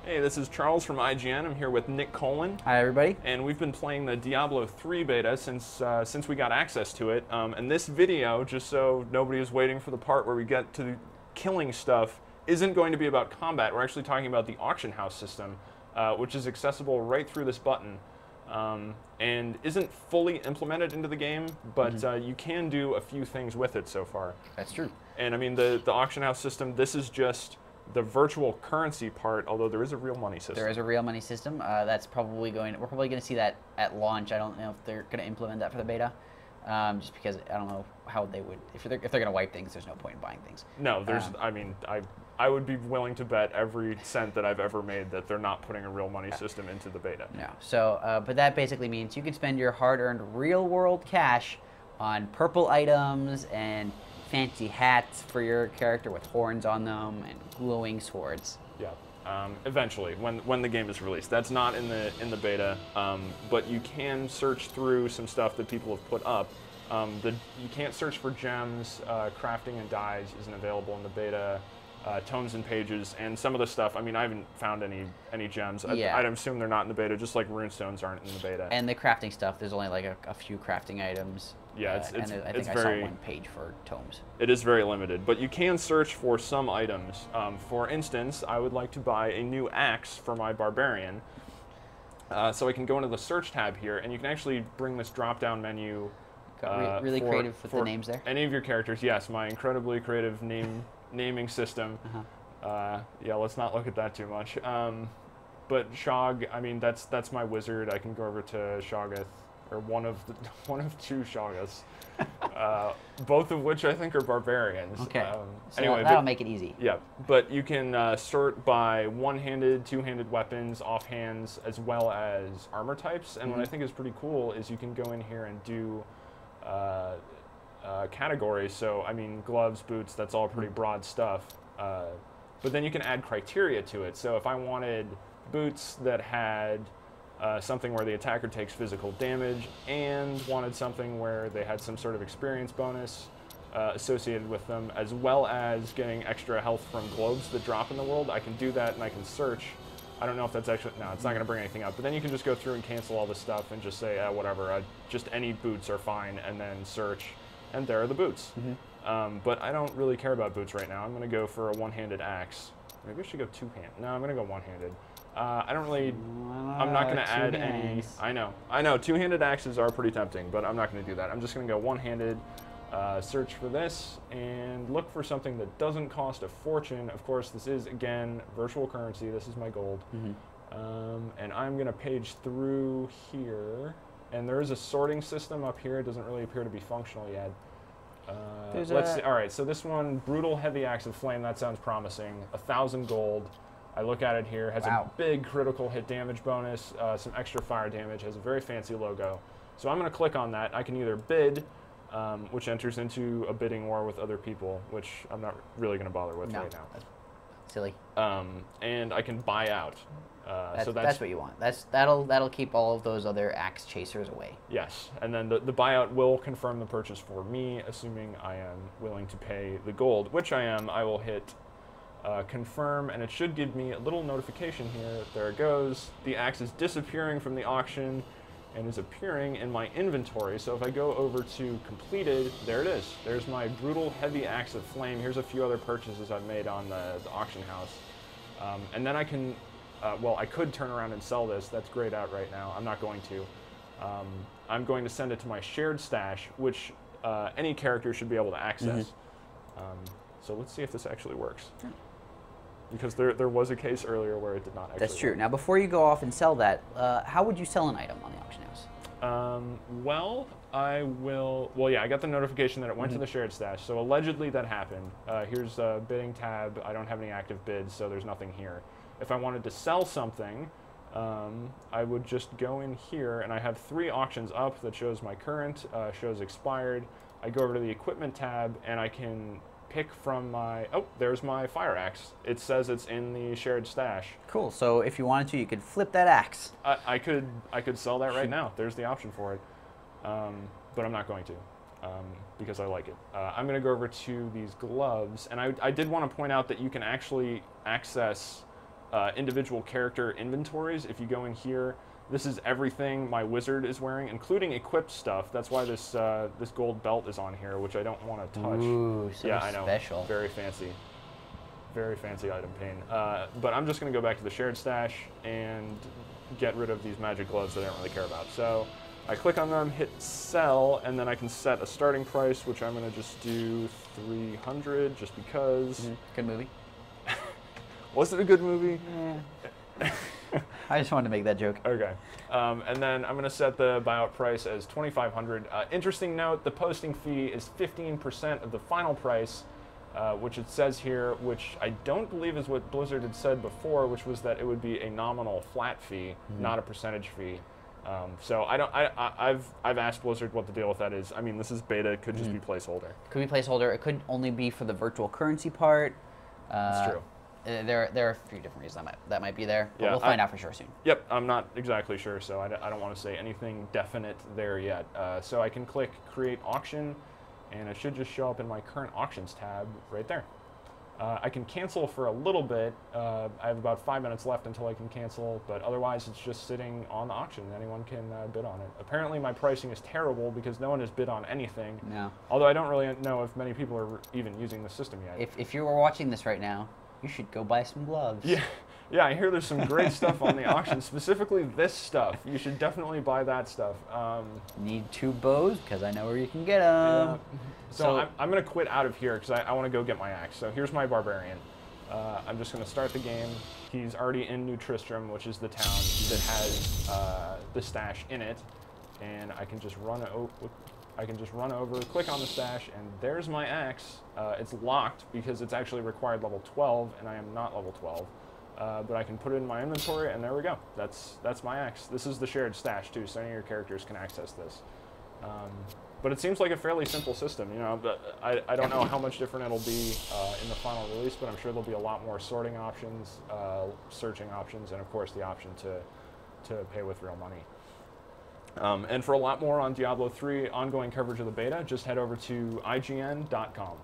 Hey, this is Charles from IGN. I'm here with Nick Colin. Hi, everybody. And we've been playing the Diablo 3 beta since we got access to it. And this video, just so nobody is waiting for the part where we get to killing stuff, isn't going to be about combat. We're actually talking about the auction house system, which is accessible right through this button. And isn't fully implemented into the game, but you can do a few things with it so far. That's true. And I mean, the auction house system, this is just the virtual currency part, although there is a real money system. There is a real money system. That's probably we're probably going to see that at launch. I don't know if they're going to implement that for the beta, just because I don't know how they would. If they're going to wipe things, there's no point in buying things. No, there's. I mean, I would be willing to bet every cent that I've ever made that they're not putting a real money system into the beta. No. So, but that basically means you can spend your hard-earned real-world cash on purple items and fancy hats for your character with horns on them and glowing swords. Yeah. Eventually, when the game is released, that's not in the beta. But you can search through some stuff that people have put up. You can't search for gems. Crafting and dyes isn't available in the beta. Tomes and pages, and some of the stuff. I mean, I haven't found any gems. Yeah. I'd assume they're not in the beta, just like runestones aren't in the beta. And the crafting stuff, there's only like a few crafting items. Yeah, I think I saw one page for tomes. It is very limited, but you can search for some items. For instance, I would like to buy a new axe for my barbarian. So I can go into the search tab here, and you can actually bring this drop-down menu. Really creative with the names there. Any of your characters, yes. My incredibly creative naming system. Yeah, let's not look at that too much. But Shog, I mean, that's my wizard. I can go over to Shoggoth, or one of two Shoggoths, both of which I think are barbarians. Okay. So anyway, that'll make it easy. Yeah, but you can sort by one-handed, two-handed weapons, offhands, as well as armor types. And what I think is pretty cool is you can go in here and do categories. So, I mean, gloves, boots, that's all pretty broad stuff. But then you can add criteria to it. So if I wanted boots that had something where the attacker takes physical damage and wanted something where they had some sort of experience bonus associated with them, as well as getting extra health from globes that drop in the world, I can do that and I can search. I don't know if that's actually, no, it's not going to bring anything up. But then you can just go through and cancel all this stuff and just say, whatever, just any boots are fine, and then search, and there are the boots. But I don't really care about boots right now. I'm going to go for a one-handed axe. Maybe I should go two-handed. No, I'm going to go one-handed. I don't really, I'm not going to add any, I know, two-handed axes are pretty tempting, but I'm not going to do that. I'm just going to go one-handed, search for this, and look for something that doesn't cost a fortune. Of course, this is, again, virtual currency. This is my gold. And I'm going to page through here, and there is a sorting system up here. It doesn't really appear to be functional yet. Let's see. All right, so this one, Brutal Heavy Axe of Flame, that sounds promising. 1,000 gold. I look at it here, has a big critical hit damage bonus, some extra fire damage, has a very fancy logo. So I'm going to click on that. I can either bid, which enters into a bidding war with other people, which I'm not really going to bother with right now. That's silly. And I can buy out. That's what you want. That'll keep all of those other axe chasers away. Yes, and then the buyout will confirm the purchase for me, assuming I am willing to pay the gold, which I am. I will hit confirm, and it should give me a little notification here. There it goes. The axe is disappearing from the auction and is appearing in my inventory. So if I go over to completed, there it is. There's my Brutal Heavy Axe of Flame. Here's a few other purchases I've made on the auction house. And then I can, well, I could turn around and sell this. That's grayed out right now. I'm not going to. I'm going to send it to my shared stash, which any character should be able to access. So let's see if this actually works. Because there was a case earlier where it did not actually That's true. work. Now, before you go off and sell that, how would you sell an item on the auction house? Well, yeah, I got the notification that it went to the shared stash, so allegedly that happened. Here's a bidding tab. I don't have any active bids, so there's nothing here. If I wanted to sell something, I would just go in here, and I have 3 auctions up that shows my current, shows expired. I go over to the equipment tab, and I can pick from my, there's my fire axe. It says it's in the shared stash. Cool. So if you wanted to, you could flip that axe. I could sell that right now. There's the option for it, but I'm not going to because I like it. I'm going to go over to these gloves, and I did want to point out that you can actually access individual character inventories. If you go in here, this is everything my wizard is wearing, including equipped stuff. That's why this this gold belt is on here, which I don't want to touch. Ooh, so yeah, I know. special. Very fancy. Very fancy item pane. But I'm just going to go back to the shared stash and get rid of these magic gloves that I don't really care about. So I click on them, hit sell, and then I can set a starting price, which I'm going to just do 300 just because. Good movie. Was it a good movie? Yeah. I just wanted to make that joke. Okay. And then I'm going to set the buyout price as 2,500. Interesting note, the posting fee is 15% of the final price, which it says here, which I don't believe is what Blizzard had said before, which was that it would be a nominal flat fee, not a percentage fee. So I've asked Blizzard what the deal with that is. I mean, this is beta. It could just be placeholder. Could be placeholder. It could only be for the virtual currency part. That's true. There are a few different reasons that might be there, but Yeah, we'll find out for sure soon. Yep, I'm not exactly sure, so I don't want to say anything definite there yet. So I can click Create Auction, and it should just show up in my Current Auctions tab right there. I can cancel for a little bit. I have about 5 minutes left until I can cancel, but otherwise it's just sitting on the auction. Anyone can bid on it. Apparently my pricing is terrible because no one has bid on anything. No. Although I don't really know if many people are even using the system yet. If you were watching this right now, you should go buy some gloves. Yeah, I hear there's some great stuff on the auction, specifically this stuff. You should definitely buy that stuff. Need 2 bows? Because I know where you can get them. Yeah. So I'm going to quit out of here because I want to go get my axe. So here's my barbarian. I'm just going to start the game. He's already in New Tristram, which is the town that has the stash in it. And I can just run over, click on the stash, and there's my axe. It's locked because it's actually required level 12, and I am not level 12. But I can put it in my inventory, and there we go. That's my axe. This is the shared stash too, so any of your characters can access this. But it seems like a fairly simple system, you know. But I don't know how much different it'll be in the final release, but I'm sure there'll be a lot more sorting options, searching options, and of course the option to pay with real money. And for a lot more on Diablo 3 ongoing coverage of the beta, just head over to IGN.com.